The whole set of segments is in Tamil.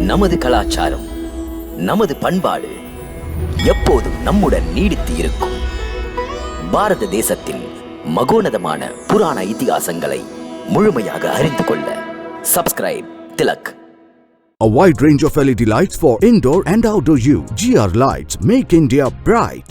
நமது கலாச்சாரம், நமது பண்பாடு எப்போதும் நம்முடன் நீடித்து இருக்கும். பாரத தேசத்தின் மகோனதமான புராண இதிகாசங்களை முழுமையாக அறிந்து கொள்ள subscribe Tilak. A wide range of LED lights for indoor and outdoor use. GR Lights make India bright.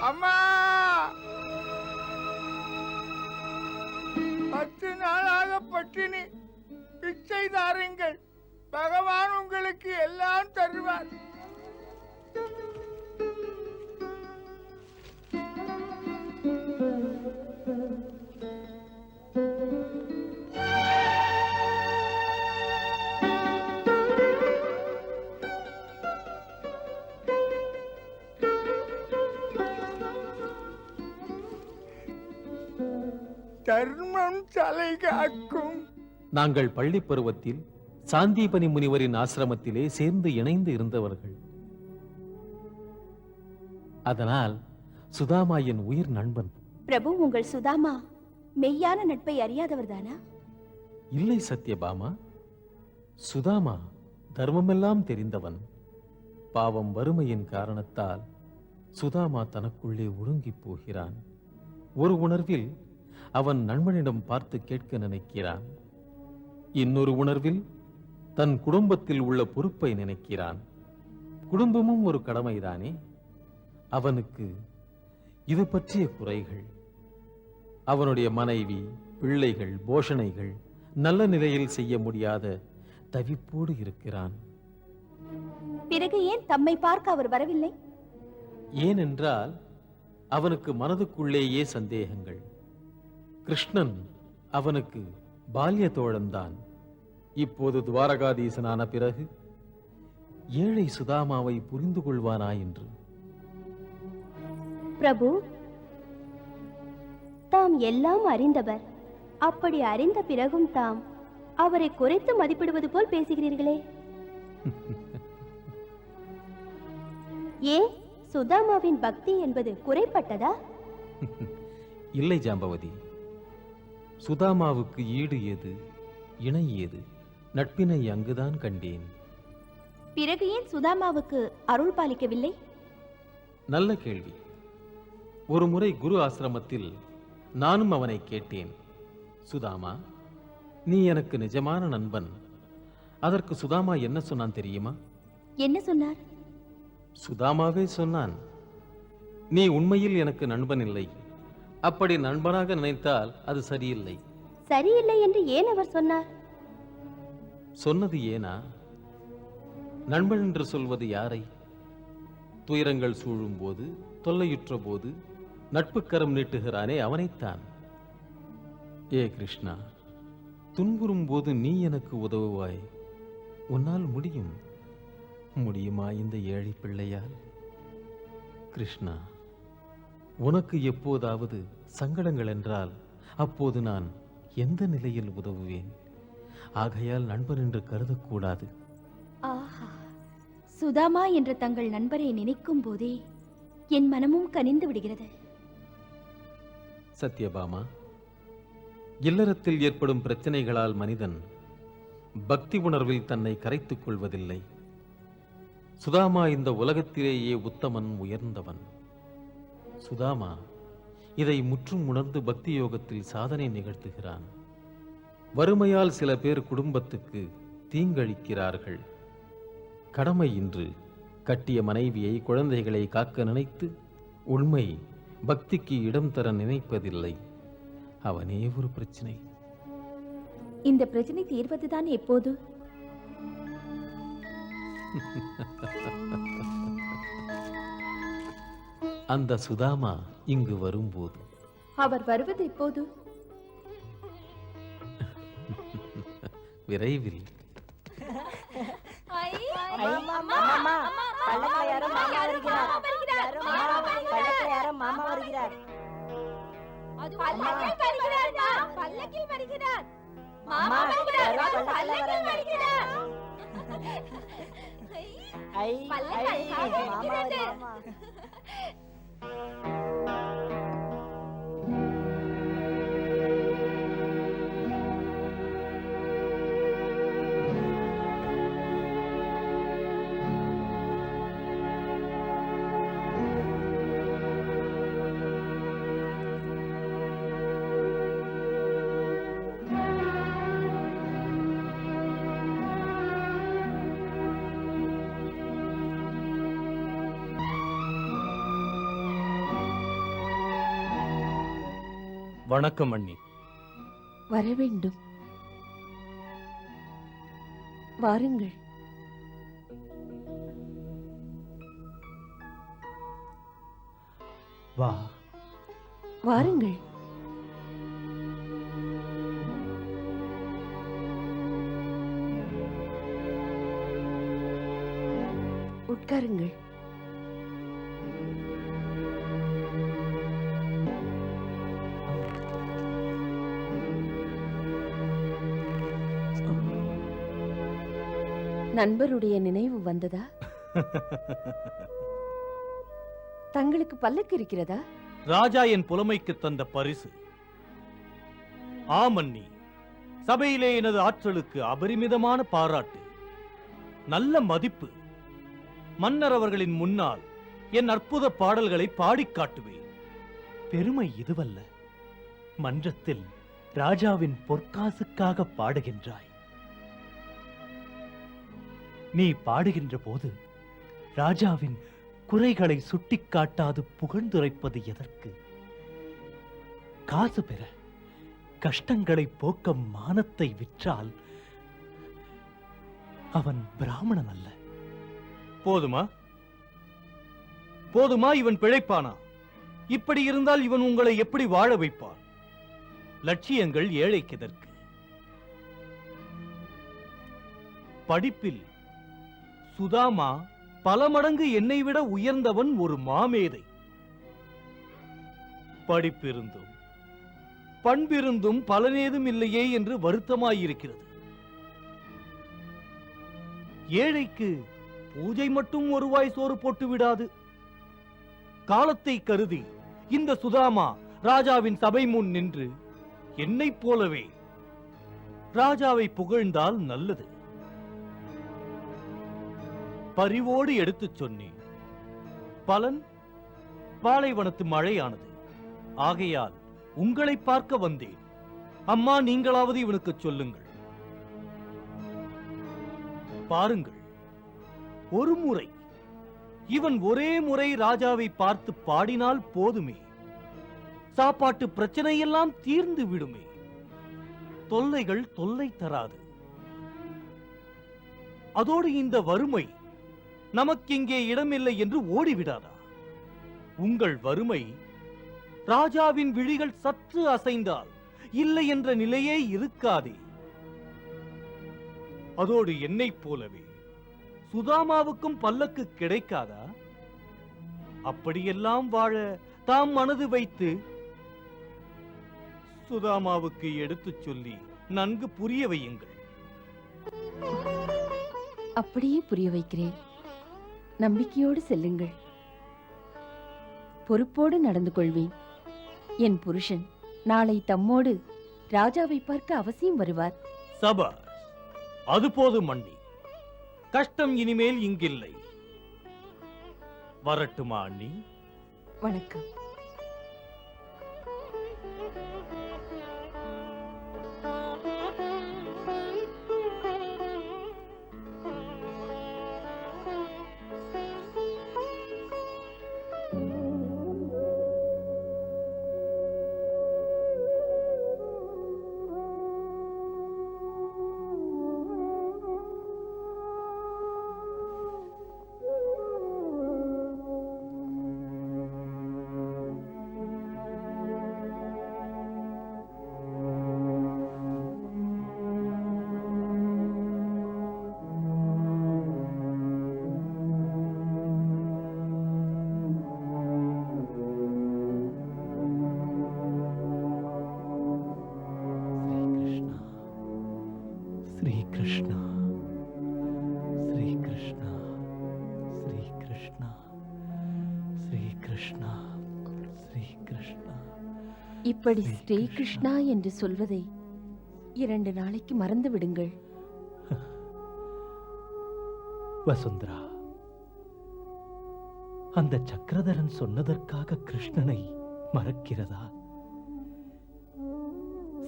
அம்மா 10 நாளாக பட்டினி, பிச்சை தாருங்கள், பகவான் உங்களுக்கு எல்லாம் தருவார். தர்மம் தலை காக்கும். நாங்கள் பள்ளி பருவத்தில் சாந்தீபனி முனிவரின் ஆசிரமத்திலே சேர்ந்து இணைந்து இருந்தவர்கள். அதனால் சுதாமா என் உயிர் நண்பன். பிரபு, உங்கள் சுதாமா மெய்யான நட்பை அறியாதவர்தானா? இல்லை சத்யபாமா, சுதாமா தர்மமெல்லாம் தெரிந்தவன். பாவம் வறுமையின் காரணத்தால் சுதாமா தனக்குள்ளே ஒடுங்கி போகிறான். ஒரு உணர்வில் அவன் நண்பனிடம் பார்த்து கேட்க நினைக்கிறான். இன்னொரு உணர்வில் தன் குடும்பத்தில் உள்ள பொறுப்பை நினைக்கிறான். குடும்பமும் ஒரு கடமைதானே. அவனுக்கு இது பற்றிய குறைகள், அவனுடைய மனைவி, பிள்ளைகள், போஷணைகள் நல்ல நிலையில் செய்ய முடியாத தவிப்போடு இருக்கிறான். பிறகு ஏன் தம்மை பார்க்க அவர் வரவில்லை? ஏனென்றால் அவனுக்கு மனதுக்குள்ளேயே சந்தேகங்கள். கிருஷ்ணன் அவனுக்கு பால்ய தோழன்தான். இப்போது துவாரகாதீசனான பிறகு ஏழை சுதாமாவை புரிந்து கொள்வானா என்று. பிரபு, தாம் எல்லாம் அறிந்தவர். அப்படி அறிந்த பிறகும் தாம் அவரை குறைத்து மதிப்பிடுவது போல் பேசுகிறீர்களே. ஏன் சுதாமாவின் பக்தி என்பது குறைப்பட்டதா? இல்லை ஜாம்பவதி, சுதாமாவுக்கு ஈடு ஏது, இணை ஏது? நட்பினை அங்குதான் கண்டேன். பிறகு ஏன் சுதாமாவுக்கு அருள் பாலிக்கவில்லை? நல்ல கேள்வி. ஒரு முறை குரு ஆசிரமத்தில் நானும் அவனை கேட்டேன், சுதாமா, நீ எனக்கு நிஜமான நண்பன். அதற்கு சுதாமா என்ன சொன்னான் தெரியுமா? என்ன சொன்னார்? சுதாமாவே சொன்னான், நீ உண்மையில் எனக்கு நண்பன் இல்லை. அப்படி நண்பனாக நினைத்தால் அது சரியில்லை. சரியில்லை என்று ஏன் அவர் சொன்னார்? சொன்னது ஏனா? நண்பன் என்று சொல்வது யாரை? துயரங்கள் சூழும் போது, தொல்லையுற்ற போது நட்புக்கரம் நீட்டுகிறானே அவனைத்தான். ஏ கிருஷ்ணா, துன்புறும் போது நீ எனக்கு உதவுவாய். உன்னால் முடியும். முடியுமா இந்த ஏழை பிள்ளையால்? கிருஷ்ணா, உனக்கு எப்போதாவது சங்கடங்கள் என்றால் அப்போது நான் எந்த நிலையில் உதவுவேன்? ஆகையால் நண்பன் என்று கருதக்கூடாது. ஆஹா, சுதாமா என்ற தங்கள் நண்பரை நினைக்கும் போதே என் மனமும் கனிந்து விடுகிறது. சத்யபாமா, இல்லறத்தில் ஏற்படும் பிரச்சனைகளால் மனிதன் பக்தி உணர்வில் தன்னை கரைத்துக் கொள்வதில்லை. சுதாமா இந்த உலகத்திலேயே உத்தமன், உயர்ந்தவன். சுதாமா இதை முற்றும் உணர்ந்து பக்தி யோகத்தில் சாதனை நிகழ்த்துகிறான். வறுமையால் சில பேர் குடும்பத்துக்கு தீங்கழிக்கிறார்கள். கடமை இன்று கட்டிய மனைவியை, குழந்தைகளை காக்க நினைத்து உண்மை பக்திக்கு இடம் தர நினைப்பதில்லை. அவனே ஒரு பிரச்சனை. இந்த பிரச்சனை தீர்வதுதான் எப்போது? அந்த சுதாமா இங்கு வரும்போது. அவர் வருவது எப்போது? விரைவில். வணக்கம் அண்ணி. வரவேண்டும். வாருங்கள். வா. வாருங்கள். உட்காருங்கள். நண்பருடைய நினைவு வந்ததா? தங்களுக்கு பல்லக்கு இருக்கிறதா? ராஜா என் புலமைக்கு தந்த பரிசு. ஆமண்ணி, சபையிலே எனது ஆற்றலுக்கு அபரிமிதமான பாராட்டு, நல்ல மதிப்பு. மன்னர் அவர்களின் முன்னால் என் அற்புத பாடல்களை பாடிக் காட்டுவேன். பெருமை இதுவல்ல, மன்றத்தில் ராஜாவின் பொற்காசுக்காக பாடுகின்றாய். நீ பாடுகின்ற போது ராஜாவின் குறைகளை சுட்டிக்காட்டாது புகழ்ந்துரைப்பது எதற்கு? காசு பெற, கஷ்டங்களை போக்க மானத்தை விற்றால் அவன் பிராமணன் அல்ல. போதுமா? போதுமா? இவன் பிழைப்பானா? இப்படி இருந்தால் இவன் உங்களை எப்படி வாழ வைப்பான்? லட்சியங்கள் ஏழைக்கெதற்கு? படிப்பில் சுதாமா பல மடங்கு என்னை விட உயர்ந்தவன், ஒரு மாமேதை. படிப்பிருந்தும் பண்பிருந்தும் பலனேதும் இல்லையே என்று வருத்தமாயிருக்கிறது. ஏழைக்கு பூஜை மட்டும் ஒரு வாய் சோறு போட்டு விடாது. காலத்தை கருதி இந்த சுதாமா ராஜாவின் சபை முன் நின்று என்னைப் போலவே ராஜாவை புகழ்ந்தால் நல்லது. பரிவோடு எடுத்துச் சொன்னேன். பலன் பாலைவனத்து மழையானது. ஆகையால் உங்களை பார்க்க வந்தேன். அம்மா, நீங்களாவது இவனுக்கு சொல்லுங்கள். பாருங்கள், ஒரு முறை இவன் ஒரே முறை ராஜாவை பார்த்து பாடினால் போதுமே, சாப்பாட்டு பிரச்சனையெல்லாம் தீர்ந்து விடுமே, தொல்லைகள் தொல்லை தராது. அதோடு இந்த வறுமை நமக்கு இங்கே இடமில்லை என்று ஓடிவிடாதா? உங்கள் வறுமை ராஜாவின் விழிகள் சற்று அசைந்தால் இல்லை என்ற நிலையே இருக்காதே. அதோடு என்னைப் போலவே சுதாமாவுக்கும் பல்லக்கு கிடைக்காதா? அப்படியெல்லாம் வாழ தாம் மனது வைத்து சுதாமாவுக்கு எடுத்துச் சொல்லி நன்கு புரிய வையுங்கள். அப்படியே புரிய வைக்கிறேன். நம்பிக்கையோடு செல்லுங்கள். பொறுப்போடு நடந்து கொள்வேன். என் புருஷன் நாளை தம்மோடு ராஜாவை பார்க்க அவசியம் வருவார். சபாஷ், அது போதும் அண்ணி. கஷ்டம் இனிமேல் இங்கில்லை. வரட்டுமா அண்ணி? வணக்கம். श्री कृष्णा, श्री कृष्णा, श्री कृष्णा, श्री कृष्णा, श्री कृष्णा. இப்படி ஸ்ரீ கிருஷ்ணா என்று சொல்வதை 2 நாளைக்கு மறந்து விடுங்கள். வசுந்தரா, அந்த சக்கரதரன் சொன்னதற்காக கிருஷ்ணனை மறக்கிறதா?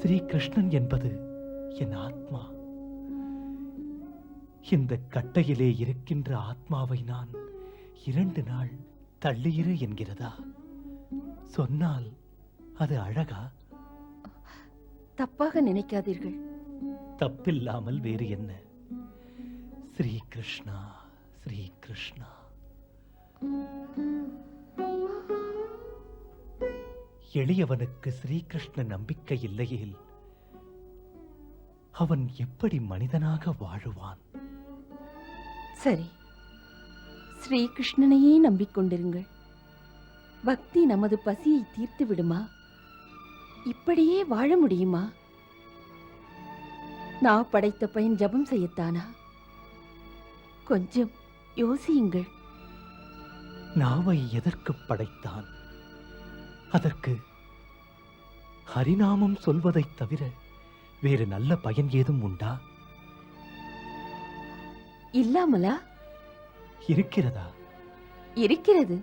ஸ்ரீ கிருஷ்ணன் என்பது என் ஆத்மா. இந்த கட்டையிலே இருக்கின்ற ஆத்மாவை நான் 2 நாள் தள்ளியிரு என்கிறதா? சொன்னால் அது அழகா? தப்பாக நினைக்காதீர்கள். தப்பில்லாமல் வேறு என்ன? ஸ்ரீ கிருஷ்ணா, ஸ்ரீ கிருஷ்ணா. எளியவனுக்கு ஸ்ரீகிருஷ்ண நம்பிக்கை இல்லையேல் அவன் எப்படி மனிதனாக வாழுவான்? சரி, ஸ்ரீ கிருஷ்ணனையே நம்பிக்கொண்டிருங்கள். பக்தி நமது பசியை தீர்த்து விடுமா? இப்படியே வாழ முடியுமா? நான் படைத்த பயன் ஜபம் செய்யத்தானா? கொஞ்சம் யோசியுங்கள். நாவை எதற்கு படைத்தான்? அதற்கு ஹரிநாமம் சொல்வதைத் தவிர வேறு நல்ல பயன் ஏதும் உண்டா? இல்லாமலா? இருக்கிறதா? இருக்கிறது.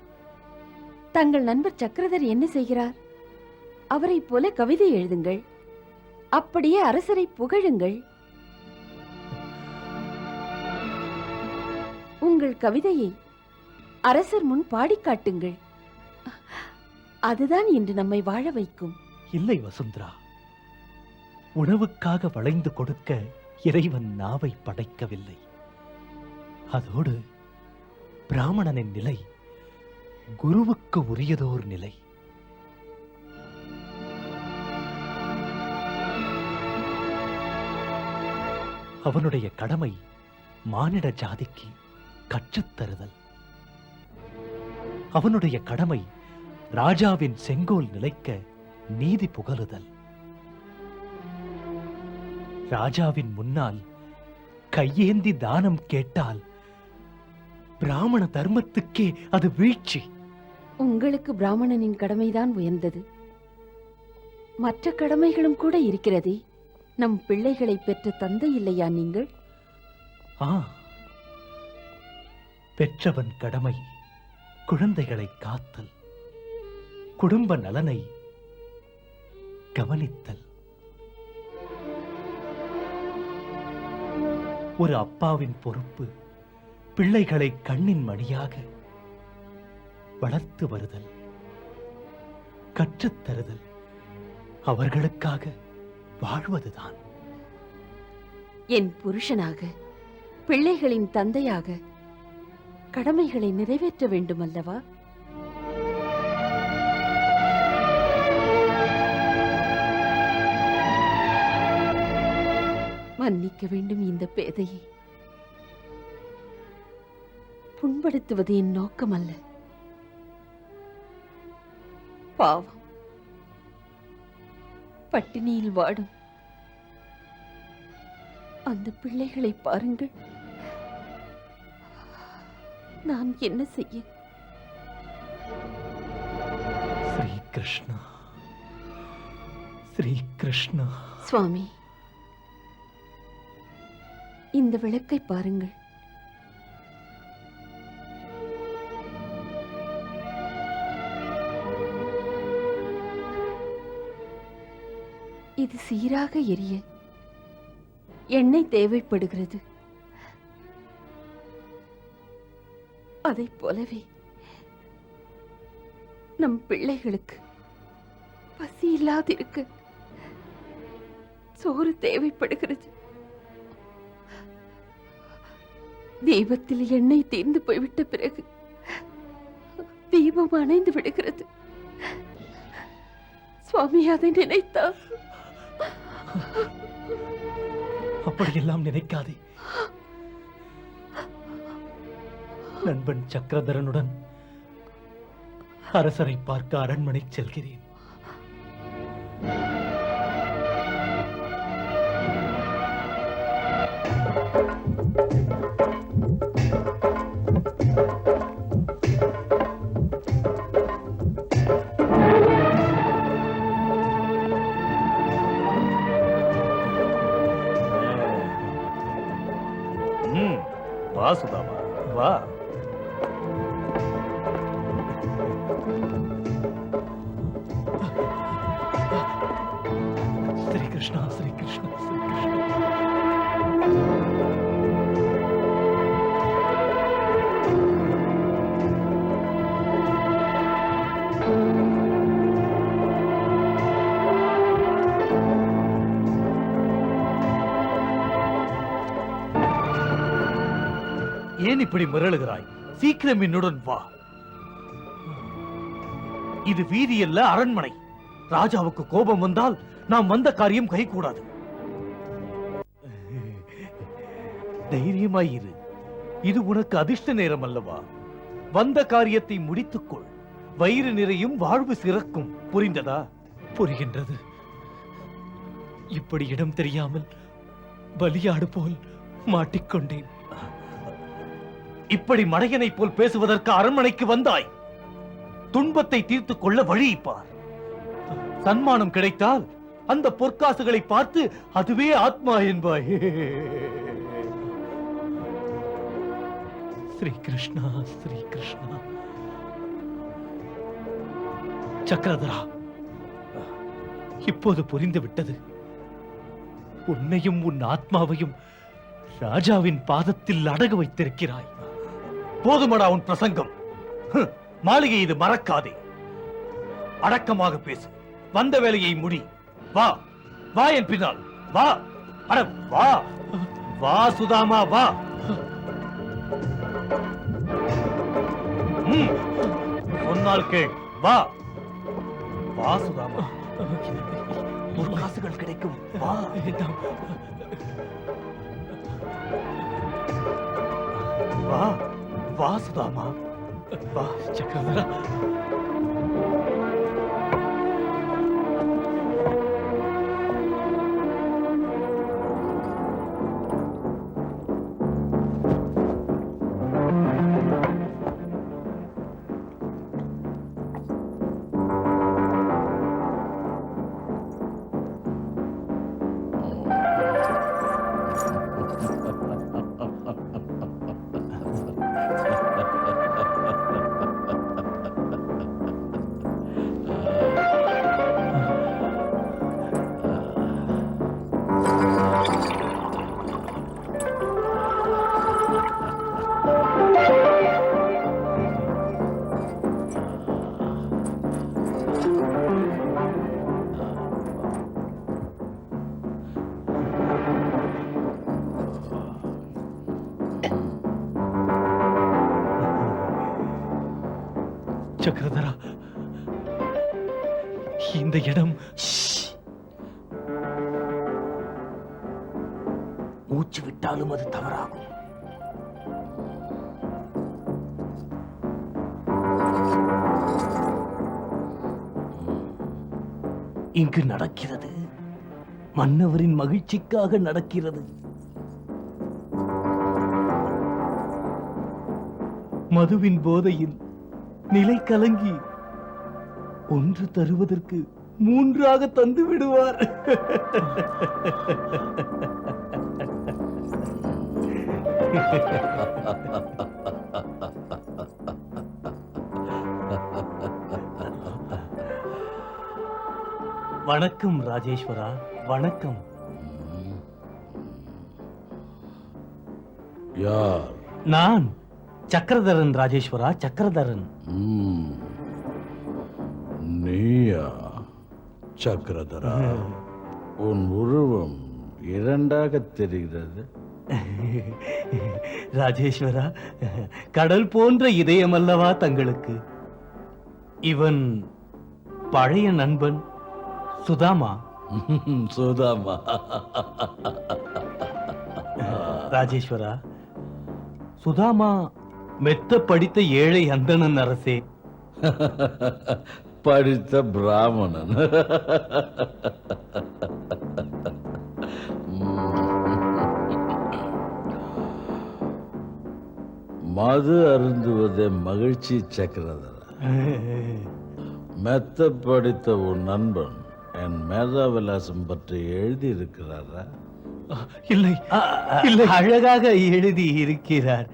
தங்கள் நண்பர் சக்கரதர் என்ன செய்கிறார்? அவரைப் போல கவிதை எழுதுங்கள். அப்படியே அரசரை புகழுங்கள். உங்கள் கவிதையை அரசர் முன் பாடிக் காட்டுங்கள். அதுதான் இன்று நம்மை வாழ வைக்கும். இல்லை வசுந்தரா, உணவுக்காக வளைந்து கொடுக்க இறைவன் நாவை படைக்கவில்லை. அதோடு பிராமணனின் நிலை குருவுக்கு உரியதோர் நிலை. அவனுடைய கடமை மானிட ஜாதிக்கு கற்றுத்தருதல். அவனுடைய கடமை ராஜாவின் செங்கோல் நிலைக்க நீதி புகழுதல். ராஜாவின் முன்னால் கையேந்தி தானம் கேட்டால் பிராமண தர்மத்துக்கே அது வீழ்ச்சி. உங்களுக்கு பிராமணனின் கடமைதான் உயர்ந்தது. மற்ற கடமைகளும் கூட இருக்கிறதே. நம் பிள்ளைகளை பெற்ற தந்தை இல்லையா நீங்கள்? பெற்றவன் கடமை குழந்தைகளை காத்தல், குடும்ப நலனை கவனித்தல். ஒரு அப்பாவின் பொறுப்பு பிள்ளைகளை கண்ணின் மணியாக வளர்த்து வருதல், கற்றுத்தருதல், அவர்களுக்காக வாழ்வதுதான். என் புருஷனாக, பிள்ளைகளின் தந்தையாக கடமைகளை நிறைவேற்ற வேண்டும் அல்லவா? மன்னிக்க வேண்டும் இந்த பேதையை. புண்படுத்துவது என் நோக்கம் அல்ல. பாவம், பட்டினியில் வாடும் அந்த பிள்ளைகளை பாருங்கள். நான் என்ன செய்ய? ஸ்ரீ கிருஷ்ணா, ஸ்ரீ கிருஷ்ணா. சுவாமி, இந்த விளக்கை பாருங்கள். இது சீராக எரிய எண்ணெய் தேவைப்படுகிறது. அதைப் போலவே நம் பிள்ளைகளுக்கு பசி இல்லாதிருக்க சோறு தேவைப்படுகிறது. தீபத்தில் எண்ணெய் தீர்ந்து போய்விட்ட பிறகு தீபம் அணைந்து விடுகிறது. சுவாமி அதை நினைத்தார். அப்படியெல்லாம் நினைக்காதே. நண்பன் சக்கரதரனுடன் அரசரை பார்க்க அரண்மனை செல்கிறேன். வா சுதாமா, வா. ஸ்ரீ கிருஷ்ணா, ஸ்ரீ கிருஷ்ணா, ஸ்ரீ கிருஷ்ணா. ஏன் இப்படி மிரளுகிறாய்? சீக்கிரம் என்னுடன் வா. இது வீதி அல்ல, அரண்மனை. ராஜாவுக்கு கோபம் வந்தால் நாம் வந்த காரியம் கைகூடாது. தைரியமாயிரு. இது உனக்கு அதிர்ஷ்ட நேரம் அல்லவா? வந்த காரியத்தை முடித்துக்கொள். வயிறு நிறையும், வாழ்வு சிறக்கும். புரிந்ததா? புரிகின்றது. இப்படி இடம் தெரியாமல் பலியாடு போல் மாட்டிக்கொண்டேன். இப்படி மடையனை போல் பேசுவதற்கு அரண்மனைக்கு வந்தாய். துன்பத்தை தீர்த்துக் கொள்ள வழியிப்பார். சன்மானம் கிடைத்தால் அந்த பொற்காசுகளை பார்த்து அதுவே ஆத்மா என்பாய். ஸ்ரீ கிருஷ்ணா, ஸ்ரீ கிருஷ்ணா. சக்கரதரா, இப்போது புரிந்து விட்டது. உன்னையும் உன் ஆத்மாவையும் ராஜாவின் பாதத்தில் அடகு வைத்திருக்கிறாய். போதுமடா உன் பிரசங்கம். மாளிகை இது, மறக்காதே. அடக்கமாக பேசு. வந்த வேலையை முடி. வா, வா என் பின்னால். வா, அட வா, வா சுதாமா, வா. சொன்னால் கேள். வா, வா சுதாமா. ஒரு காசுகள் கிடைக்கும். வா. வா, வா சுதாமா, வா. சக்கரவர்த்தி, சக்கரதரா, இந்த இடம் மூச்சு விட்டாலும் அது தவறாகும். இங்கு நடக்கிறது மன்னவரின் மகிழ்ச்சிக்காக நடக்கிறது. மதுவின் போதையில் நிலை கலங்கி ஒன்று தருவதற்கு மூன்றாக தந்து விடுவார். வணக்கம் ராஜேஸ்வரா, வணக்கம். யார்? நான் சக்கரதரன் ராஜேஸ்வரா, சக்கரதரன். நீயா சக்கரதரா? உன் உருவம் இரண்டாக தெரிகிறது. ராஜேஸ்வரா, கடல் போன்ற இதயம் அல்லவா தங்களுக்கு? இவன் பழைய நண்பன் சுதாமா. சுதாமா. ராஜேஸ்வரா, சுதாமா மெத்த படித்த ஏழை அந்தணன் அரசே. படித்த பிராமணன். மது அருந்துவதே மகிழ்ச்சி சக்கரதரா. மெத்த படித்த உன் நண்பன் என் மேதாவிலாசம் பற்றி எழுதி இருக்கிறாரா? இல்லை, இல்லை. அழகாக எழுதி இருக்கிறார்.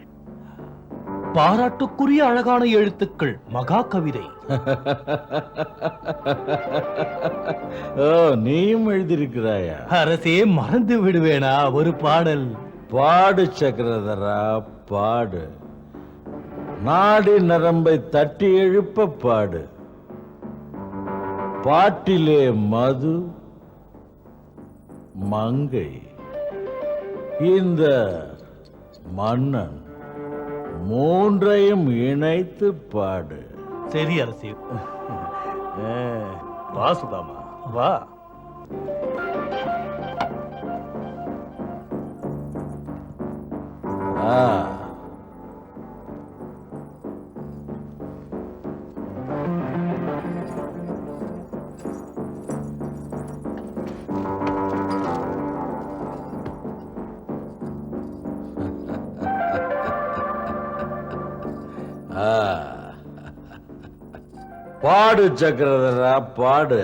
பாராட்டுக்குரிய அழகான எழுத்துக்கள், மகா கவிதை. ஓ, நீயும் எழுதியிருக்கிறாயா? அரசே, மறந்து விடுவேனா ஒரு பாடல்? பாடு சக்கரதரா, பாடு. நாடி நரம்பை தட்டி எழுப்ப பாடு. பாட்டிலே மது, மங்கை, இந்த மன்னன் மூன்றையும் இணைத்து பாடு. சரி அரசே. வா சுதாமா, வா. பாடு சக்கரதரா, பாடு.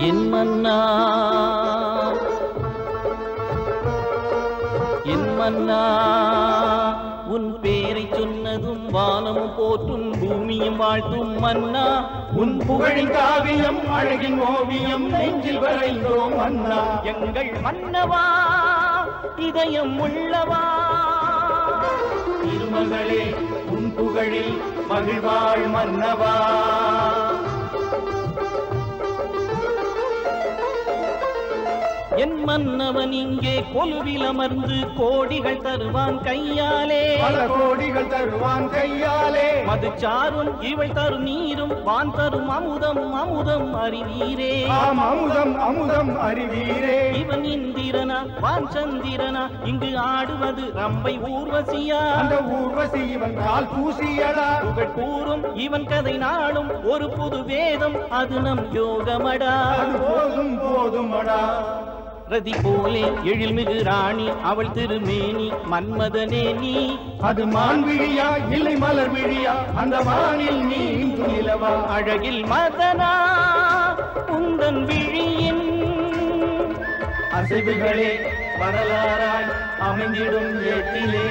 என் மன்னா, என் மன்னா, உன் பேரை சொன்னதும் வானமும் போற்றும் பூமியும் வாழ்த்தும் மன்னா. உன் புகழின் காவியம் அழகின் ஓவியம் நெஞ்சில் வரைந்தோம் மன்னா. எங்கள் மன்னவா, இதயம் உள்ளவா, திருமகளே உன் புகழில் மகிழ்வாழ் மன்னவா. என் மன்னவன் இங்கே கொலுவில் அமர்ந்து கோடிகள் தருவான் கையாலே. பல கோடிகள் தருவான் கையாலே. மதுச்சாரும் இவள் தரும் நீரும் வான் தரும் அமுதம், அமுதம் அறிவீரே. ஆம், அமுதம் அமுதம் அறிவீரே. இவன் இந்திரனா வான் சந்திரனா, இங்கு ஆடுவது ரம்பை ஊர்வசியா. அந்த ஊர்வசி இவன் கால் பூசியடா. புகழ் கூறும் இவன் கதை நாளும் ஒரு புது வேதம், அது நம் யோகமடா. அது போதும் போதுமடா. ரதி போலே எழில்மிகு ராணி அவள் திருமேனி மன்மதனே நீ. அது மான் விழியா இல்லை மலர் விழியா, அந்த வானில் நீ நிலவா. அழகில் மதனா உந்தன் விழியின் அசைவுகளே வரலாறாய் அமைந்திடும் ஏட்டிலே.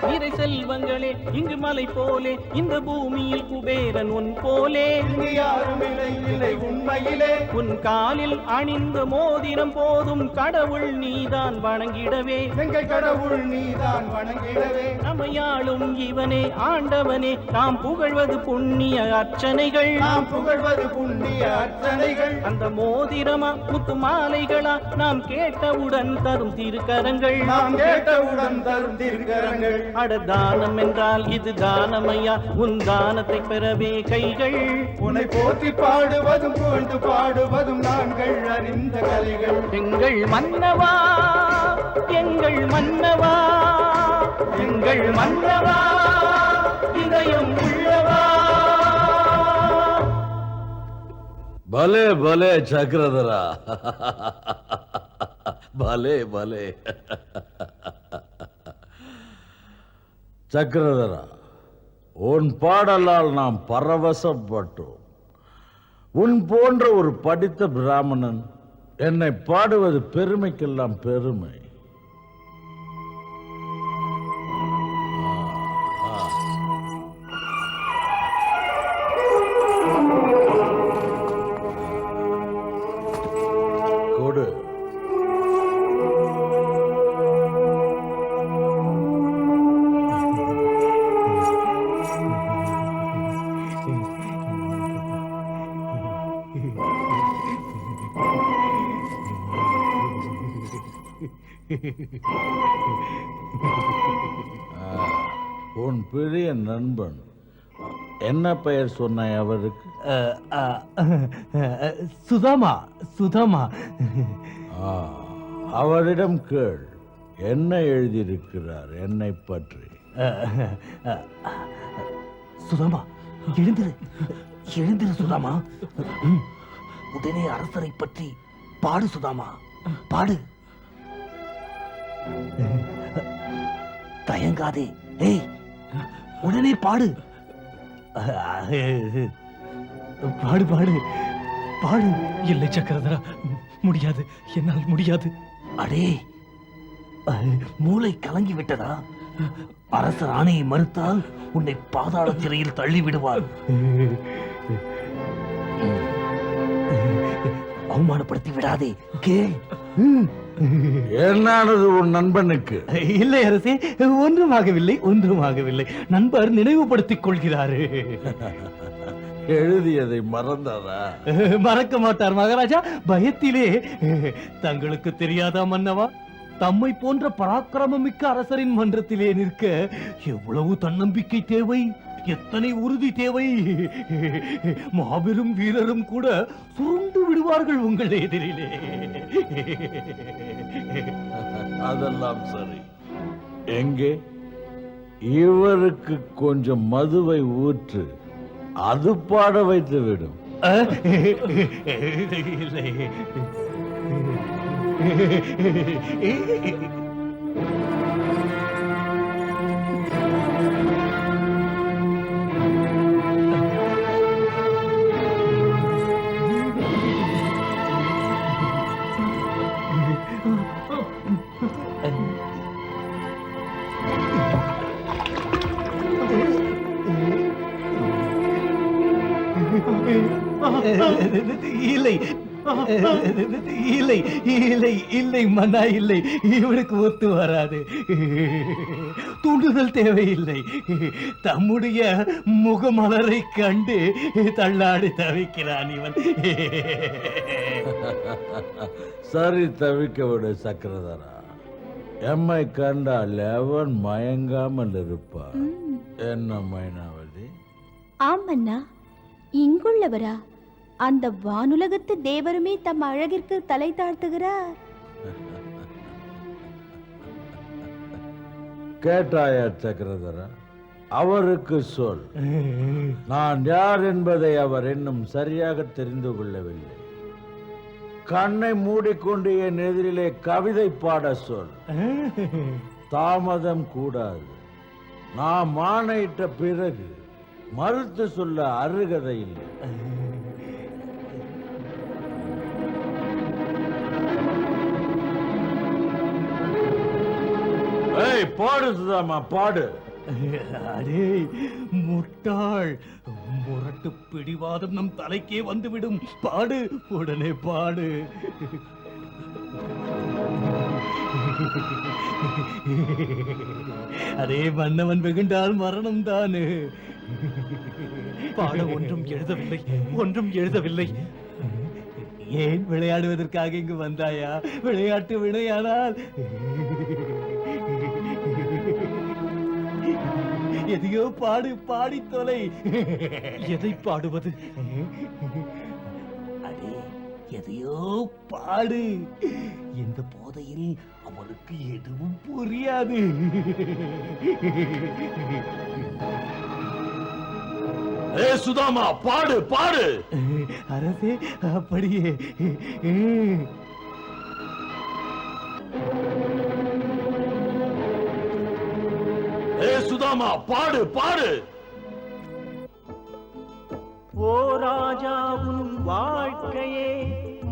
நிறை செல்வங்களே இங்கு மலை போலே இந்த பூமியில் குபேரன் உன் போலே இங்கு யாரும் இல்லை இல்லை உண்மையிலே உன் காலில் அணிந்த மோதிரம் போதும் கடவுள் நீதான் வணங்கிடவே எங்கள் கடவுள் நீதான் வணங்கிடவே நம்மையாளும் இவனே ஆண்டவனே நாம் புகழ்வது புண்ணிய அர்ச்சனைகள் நாம் புகழ்வது புண்ணிய அர்ச்சனைகள் அந்த மோதிரமா முத்து மாலைகளா நாம் கேட்டவுடன் தரும் திருக்கரங்கள் நாம் கேட்டவுடன் தரும் திருக்கரங்கள் அட தானம் என்றால் இது தானமையா உன் தானத்தை பெறவே கைகள் உன்னை போற்றி பாடுவதும் புகழ்ந்து பாடுவதும் நாங்கள் அறிந்த கலைகள் எங்கள் மன்னவா எங்கள் மன்னவா எங்கள் மன்னவா இதயம் உள்ளவா भले भले चक्रधरा भले भले சக்கரதரா உன் பாடலால் நாம் பரவசப்பட்டோம். உன் போன்ற ஒரு படித்த பிராமணன் என்னை பாடுவது பெருமைக்கெல்லாம் பெருமை. கொடு. உன் பெரிய நண்பன் என்ன பெயர் சொன்னாய் அவருக்கு? சுதாமா. சுதாமா. அவரிடம் கேள், என்ன எழுதியிருக்கிறார் என்னை பற்றி. சுதாமா, எழுந்திரு எழுந்திரு சுதாமா. உடனே அரசரை பற்றி பாடு சுதாமா, பாடு. தயங்காதே, ஏய் உடனே பாடு. பாடு பாடு பாடு. இல்லை சக்கரதரா, முடியாது, என்னால் முடியாது. அடே, மூளை கலங்கி விட்டதா? அரசர் ஆணையை மறுத்தால் உன்னை பாதாள சிறையில் தள்ளி விடுவார். அவமானப்படுத்தி விடாதே, கேள். என்னானது உன் நண்பனுக்கு? இல்லை அரசே, ஒன்றுமாகவில்லை, ஒன்றுமாகவில்லை. நண்பர் நினைவுபடுத்திக் கொள்கிறாரு. எழுதியதை மறந்தாரா? மறக்க மாட்டார் மகாராஜா, பயத்திலே. தங்களுக்கு தெரியாதா மன்னவா, தம்மை போன்ற பராக்கிரமமிக்க அரசரின் மன்றத்திலே நிற்க எவ்வளவு தன்னம்பிக்கை தேவை, எத்தனை உறுதி தேவை. மாபெரும் வீரரும் கூட சுருண்டு விடுவார்கள் உங்கள் எதிரிலே. அதெல்லாம் சரி. எங்கே இவருக்கு கொஞ்சம் மதுவை ஊற்று, அது பாட வைத்து விடும். இல்லை இல்லை இல்லை இல்லை மன்னா, இல்லை. இவனுக்கு ஒத்து வராது. தூண்டுதல் தேவையில்லை. தம்முடைய முகமலரை கண்டு தள்ளாடி தவிக்கிறான் இவன். சரி, தவிக்க விடு சக்கரதரா. எம்மை கண்டால் எவன் மயங்காமல் இருப்பார். என்ன மைனாவதி? ஆமண்ணா, இங்குள்ளவரா? அந்த வானுலகத்து தேவருமே தம் அழகிற்கு தலை தாழ்த்துகிறார். கேட்டாயா சக்கரதரா? அவருக்கு சொல், நான் யார் என்பதை அவர் இன்னும் சரியாக தெரிந்து கொள்ளவில்லை. கண்ணை மூடிக்கொண்டு என் எதிரிலே கவிதை பாட சொல். தாமதம் கூடாது. நான் ஆணையிட்ட பிறகு மறுத்து சொல்ல அருகதை இல்லை. பாடு சுதாமா, பாடு. அடே முட்டாள், முரட்டு பிடிவாதம் நம் தலைக்கே வந்துவிடும். பாடு, உடனே பாடு. அதே மன்னவன் வெகுண்டால் மரணம் தானே. பாட ஒன்றும் எழுதவில்லை, ஒன்றும் எழுதவில்லை. ஏன் விளையாடுவதற்காக இங்கு வந்தாயா? விளையாட்டு விளையாடால் எதையோ பாடு, பாடி தொலை. எதை பாடுவது? அடே, எதையோ பாடு. இந்த போதையில் அவருக்கு எதுவும் புரியாது. சுதாமா, பாடு பாடு. அரசே, அப்படியே. சுதாமா, பாடு பாடு. ஓ ராஜாவும் வாழ்க்கையே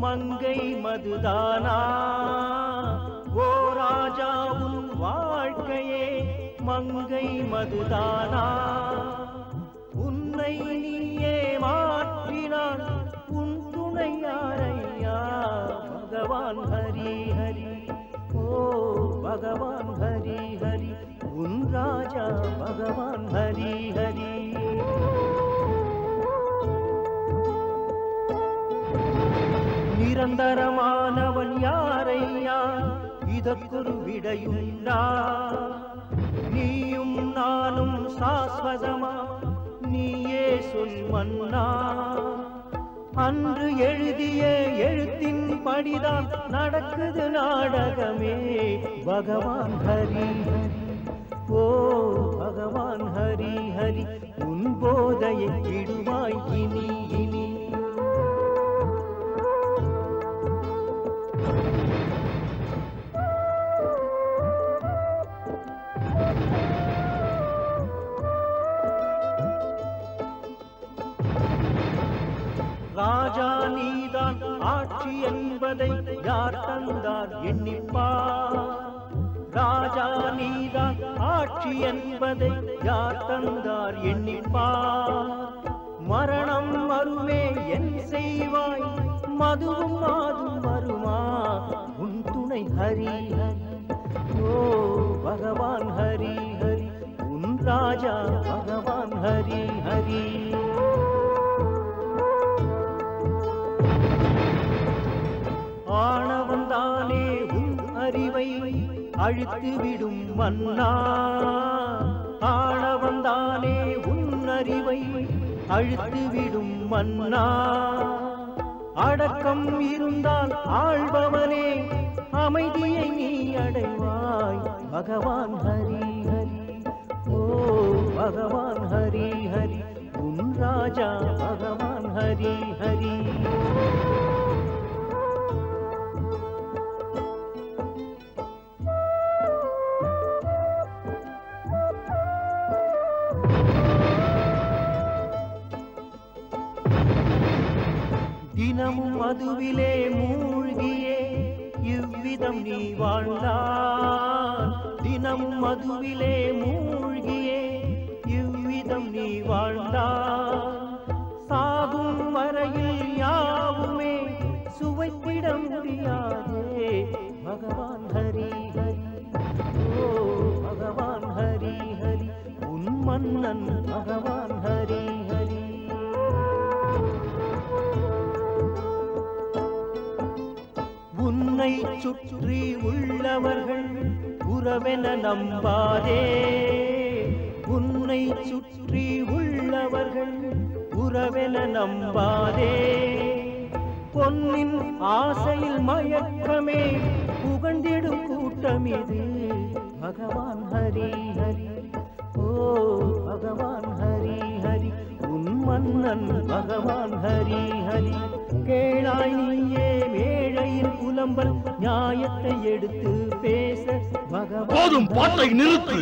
மங்கை மதுதானா? ஓ ராஜாவும் வாழ்க்கையே மங்கை மதுதானா? உன்னை நீயே மாற்றினான் உன் துணை யாரையா? பகவான் ஹரி ஹரி, ஓ பகவான் ஹரி ஹரி, உன் ராஜா பகவான் ஹரி ஹரி. நிரந்தரமானவன் யாரையா? இதற்கொரு விடையுண்டா? நீயும் நானும் சாஸ்வதமா? நீயே சொல் மன்னா. அன்று எழுதிய எழுத்தின் படிதான் நடக்குது நாடகமே. பகவான் ஹரி ஹரி, ஓ பகவான் ஹரி ஹரி, உன் போதையை விடுவாய் இனி இனி. ராஜா நீதான் ஆட்சி என்பதை யார் தந்தார் எண்ணிப்பார். ராஜா நீதான் ஆட்சி என்பதை யார் தந்தார் எண்ணிப்பார். மரணம் வருமே என் செய்வாய்? மதுவும் மாதும் வருமா? உன் துணை ஹரி ஹரி, ஓ பகவான் ஹரி ஹரி, உன் ராஜா பகவான் ஹரி ஹரி. ஆணவந்தானே உன் அறிவை அழித்து விடும் மன்னா. ஆணவந்தானே உன் அறிவை அழித்து விடும் மன்னா. அடக்கம் இருந்தால் ஆள்பவனே, அமைதியை நீ அடைவாய். பகவான் ஹரி ஹரி, ஓ பகவான் ஹரி ஹரி, உன் ராஜா பகவான் ஹரி ஹரி. தினமும் மதுவிலே மூழ்கியே இவ்விதம் நீ வாழ்ந்தாய். தினமும் மதுவிலே மூழ்கியே இவ்விதம் நீ வாழ்ந்தாய். சாகும் வரையில் யாவுமே சுவைத்திட முடியாதே. பகவான் ஹரி ஹரி, ஓ பகவான் ஹரி ஹரி, உன் மன்னன் பகவான் ஹரி ஹரி. உன்னை சுற்றி உள்ளவர்கள் உறவென நம்பாதே. உன்னை சுற்றி உள்ளவர்கள் உறவென நம்பாதே. பொன்னின் ஆசையில் மயக்கமே புகழ்ந்திடும் கூட்டம் இது. பகவான் ஹரி ஹரி, ஓ பகவான் ஹரி ஹரி, உன் மன்னன் பகவான் ஹரி ஹரி. கேளாய் நீயே மேழையின் புலம்பல், நியாயத்தை எடுத்து பேச பகவான். போதும், பாட்டை நிறுத்து.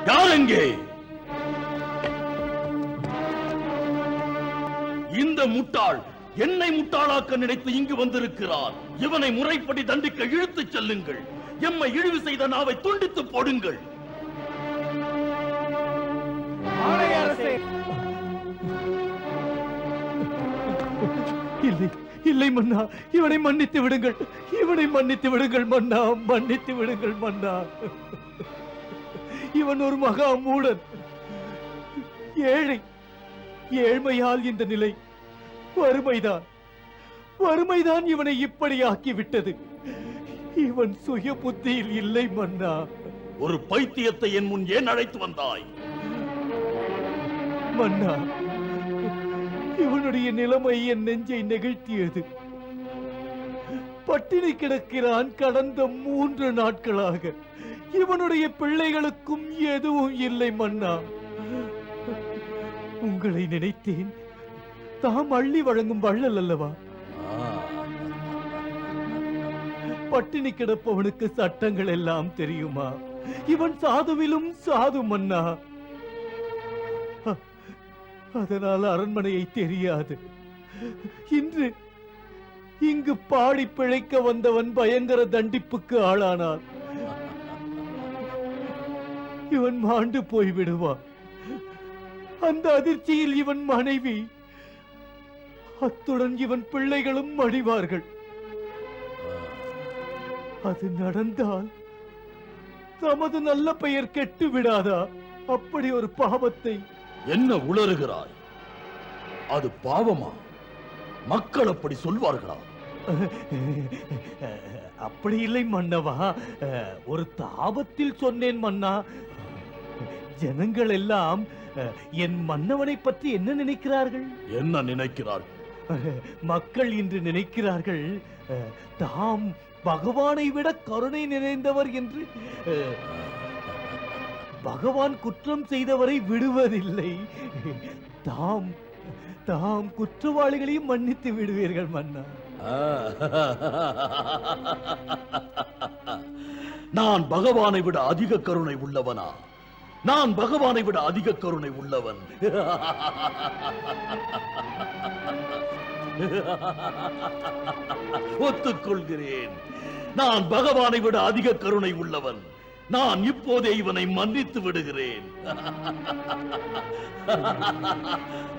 யார் எங்கே? இந்த முட்டாள் என்னை முட்டாளாக்க நினைத்து இங்கு வந்திருக்கிறார். இவனை முறைப்படி தண்டிக்க இழுத்துச் செல்லுங்கள். எம்மை இழிவு செய்த நாவை துண்டித்து போடுங்கள். இல்லை இல்லை மன்னா, இவனை மன்னித்து விடுங்கள். இவனை மன்னித்து விடுங்கள் மன்னா, மன்னித்து விடுங்கள் மன்னா. இவன் ஒரு மகா மூடன், ஏழை. ஏழ்மையால் இந்த நிலை. வறுமைதான் இவனை இப்படி ஆக்கிவிட்டது. இவன் சுய புத்தியில் இல்லை மன்னா. ஒரு பைத்தியத்தை என் முன் ஏன் அழைத்து வந்தாய்? மன்னா, இவனுடைய நிலைமை என் நெஞ்சை நெகிழ்த்தியது. பட்டினி கிடக்கிறான் கடந்த 3 நாட்களாக. இவனுடைய பிள்ளைகளுக்கும் எதுவும் இல்லை மன்னா. உங்களை நினைத்தேன். தாம் அள்ளி வழங்கும் வள்ளல் அல்லவா? பட்டினி கிடப்பவனுக்கு சட்டங்கள் எல்லாம் தெரியுமா? இவன் சாதுவிலும் சாது மன்னா. அதனால் அரண்மனையை தெரியாது. இன்று இங்கு பாடி பிழைக்க வந்தவன் பயங்கர தண்டிப்புக்கு ஆளானான். இவன் மாண்டு போய்விடுவான். அந்த அதிர்ச்சியில் இவன் மனைவி, அத்துடன் இவன் பிள்ளைகளும் மடிவார்கள். அது நடந்தால் தமது நல்ல பெயர் கெட்டு விடாதா? அப்படி ஒரு பாவத்தை. என்ன உளறுகிறாய்? அது பாவமா? மக்கள் அப்படி சொல்வார்களா? அப்படி இல்லை மன்னவா, ஒரு தாபத்தில் சொன்னேன் மன்னா. ஜனங்கள் எல்லாம் என் மன்னவனை பற்றி என்ன நினைக்கிறார்கள்? என்ன நினைக்கிறார்கள்? மக்கள் இன்று நினைக்கிறார்கள் தாம் பகவானை விட கருணை நிறைந்தவர் என்று. பகவான் குற்றம் செய்தவரை விடுவதில்லை. தாம் குற்றவாளிகளையும் மன்னித்து விடுவீர்கள் மன்னா. நான் பகவானை விட அதிக கருணை உள்ளவனா? நான் பகவானை விட அதிக கருணை உள்ளவன். ஒத்துக்கொள்கிறேன், நான் பகவானை விட அதிக கருணை உள்ளவன். நான் இப்போதே இவனை மன்னித்து விடுகிறேன்.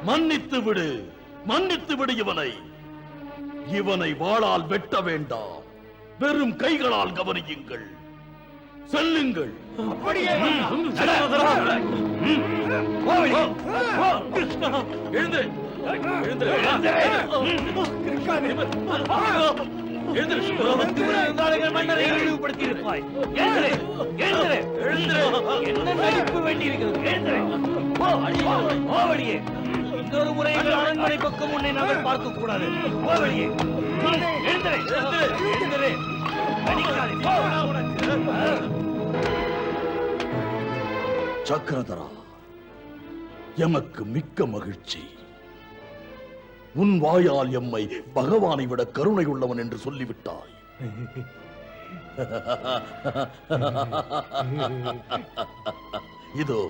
மன்னித்து விடு, மன்னித்து விடு இவனை. இவனை வாளால் வெட்ட வேண்டாம், வெறும் கைகளால் கவனியுங்கள். செல்லுங்கள். மன்னரை இழிவுபடுத்தி இருப்பாய். என்ன நடிப்பு வேண்டியிருக்கிறது? இன்னொரு முறை அரண்மனை பக்கம் உன்னை நாங்கள் பார்க்க கூடாது. சக்கரதரா, எமக்கு மிக்க மகிழ்ச்சி. உன் வாயால் எம்மை பகவானை விட கருணை உள்ளவன் என்று சொல்லிவிட்டாய். இதோ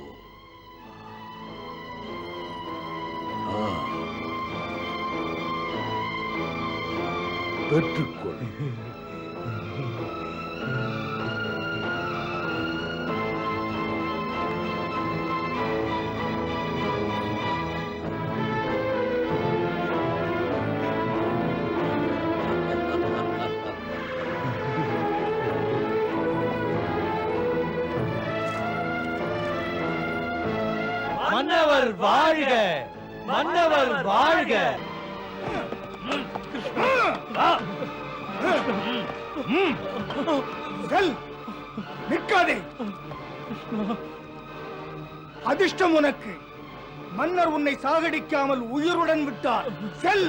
பெற்றுக்கொள். மன்னவர் வாழ்க, மன்னவர் வாழ்க. நிற்காதே. அதிர்ஷ்டம் உனக்கு. மன்னர் உன்னை சாகடிக்காமல் உயிருடன் விட்டார். செல்.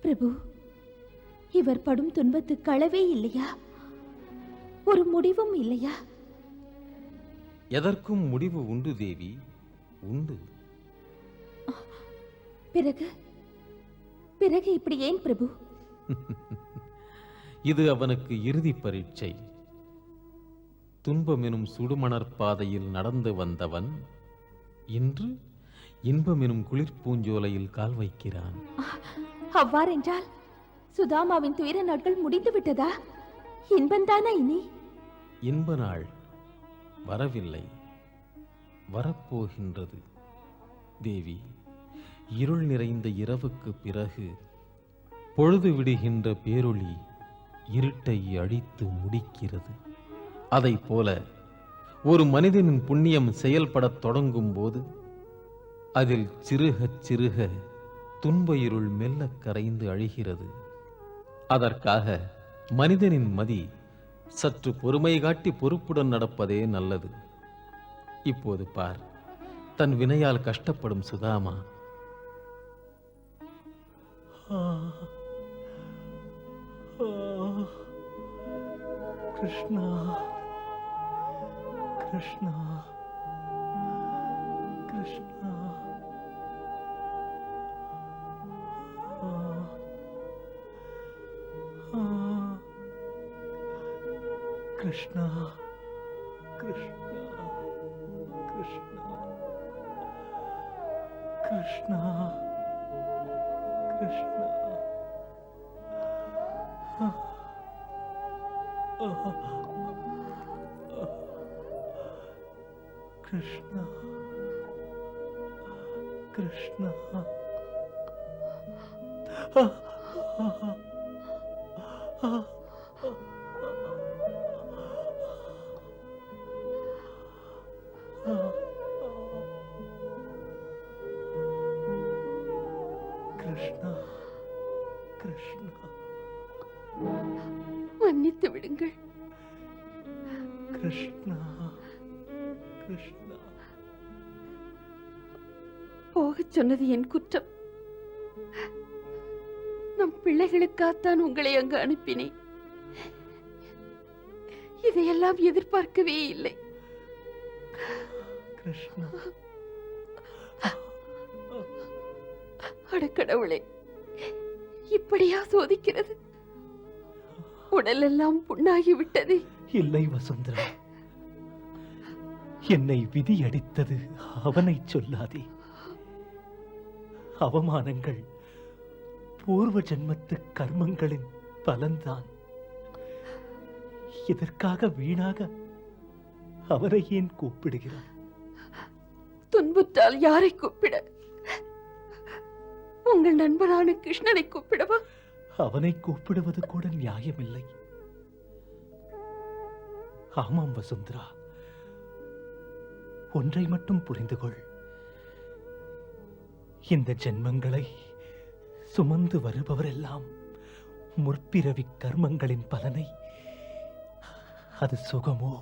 பிரபு, இவர் படும் துன்பத்துக்கு அளவே இல்லையா? ஒரு முடிவும் இல்லையா? எதற்கும் முடிவு உண்டு தேவி, உண்டு. பிறகு பிறகு இப்படி ஏன் பிரபு? இது அவனுக்கு இறுதி பரீட்சை. துன்பமெனும் சுடுமணற்பாதையில் நடந்து வந்தவன் இன்று இன்பமெனும் குளிர் பூஞ்சோலையில் கால் வைக்கிறான். அவ்வாறென்றால் சுதாமாவின் துயர நாட்கள் முடிந்து விட்டதா? இன்பந்தானா இனி? இன்ப நாள் வரவில்லை, வரப்போகின்றது தேவி. இருள் நிறைந்த இரவுக்கு பிறகு பொழுது விடுகின்ற பேரொளி இருட்டை அழித்து முடிக்கிறது. அதைப் போல ஒரு மனிதனின் புண்ணியம் செயல்படத் தொடங்கும் போது அதில் சிறுக சிறுக துன்ப இருள் மெல்ல கரைந்து அழிகிறது. அதற்காக மனிதனின் மதி சற்று பொறுமை காட்டி பொறுப்புடன் நடப்பதே நல்லது. இப்போது பார், தன் வினையால் கஷ்டப்படும் சுதாமா. கிருஷ்ணா, கிருஷ்ணா, கிருஷ்ணா, கிருஷ்ணா, கிருஷ்ணா, கிருஷ்ணா, கிருஷ்ணா, கிருஷ்ணா, கிருஷ்ணா, கிருஷ்ணா, கிருஷ்ணா, கிருஷ்ணா, மன்னித்து விடுங்கள். கிருஷ்ணா, கிருஷ்ணா. போகச் சொன்னது என் குற்றம். நம் பிள்ளைகளுக்காகத்தான் உங்களை அங்கு அனுப்பினேன். இதையெல்லாம் எதிர்பார்க்கவே இல்லை. கிருஷ்ணா, அடக்கடவுளே, இப்படியா சோதிக்கிறது? உடலெல்லாம் புண்ணாகிவிட்டது. இல்லை வசுந்தரா, என்னை விதி அடித்தது அவனை சொல்லாதே. அவமானங்கள் பூர்வ ஜென்மத்து கர்மங்களின் பலன்தான். இதற்காக வீணாக அவரை ஏன் கூப்பிடுகிறார்? துன்புற்றால் யாரை கூப்பிட? உங்கள் நண்பரான கிருஷ்ணனை கூப்பிடவா? அவனை கூப்பிடுவது கூட நியாயமில்லை. ஆமாம் வசுந்தரா, ஒன்றை மட்டும் புரிந்து கொள். இந்த ஜென்மங்களை சுமந்து வருபவரெல்லாம் முற்பிறவி கர்மங்களின் பலனை, அது சுகமோ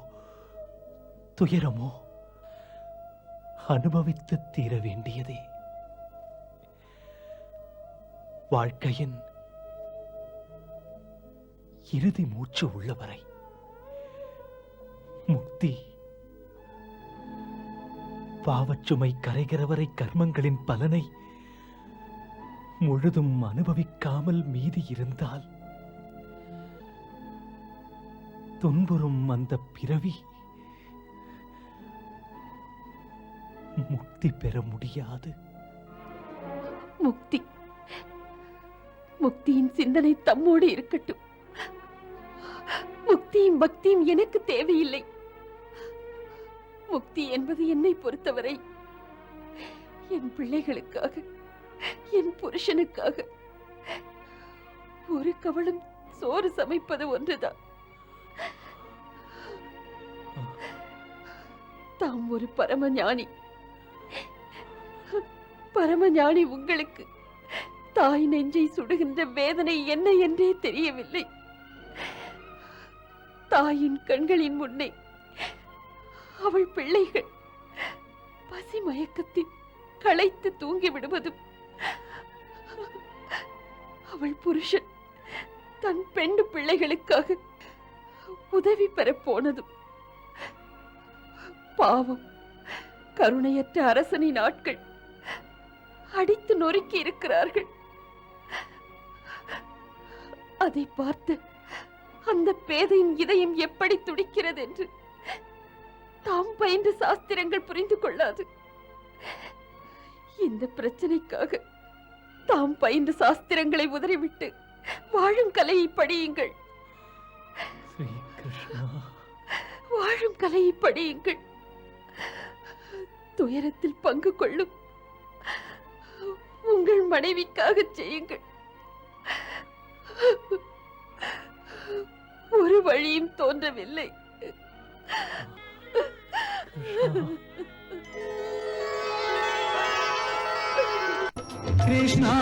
துயரமோ, அனுபவித்து தீர வேண்டியதே. வாழ்க்கையின் இறுதி மூச்சு உள்ளவரை முக்தி, பாவச்சுமை கரைகிறவரை கர்மங்களின் பலனை முழுதும் அனுபவிக்காமல் மீதி இருந்தால் துன்புறும் அந்த பிறவி முக்தி பெற முடியாது. முக்தி, முக்தியின் சிந்தனை தம்மோடு இருக்கட்டும். முக்தியும் பக்தியும் எனக்கு தேவையில்லை. முக்தி என்பது என்னை பொறுத்தவரை என் பிள்ளைகளுக்காக, என் புருஷனுக்காக ஒரு கவளம் சோறு சமைப்பது ஒன்றுதான். தாம் ஒரு பரமஞானி. பரமஞானி உங்களுக்கு தாய் நெஞ்சை சுடுகின்ற வேதனை என்ன என்றே தெரியவில்லை. தாயின் கண்களின் முன்னே அவள் பிள்ளைகள் பசி மயக்கத்தில் களைத்து தூங்கி விடுவதும், அவள் புருஷன் தன் பெண்டு பிள்ளைகளுக்காக உதவி பெறப் போனதும், பாவம் கருணையற்ற அரசனின் ஆட்கள் அடித்து நொறுக்கி இருக்கிறார்கள். அதை பார்த்து அந்த பேதையின் இதயம் எப்படி துடிக்கிறது என்று தாம் பயின்ற சாஸ்திரங்கள் புரிந்து கொள்ளாது. இந்த பிரச்சனைக்காக தாம் பயின்ற சாஸ்திரங்களை உதறிவிட்டு வாழும் கலையை படியுங்கள். வாழும் கலையை படியுங்கள். துயரத்தில் பங்கு கொள்ளும் உங்கள் மனைவிக்காக செய்யுங்கள். ஒரு வழியும் தோன்றவில்லை. கிருஷ்ணா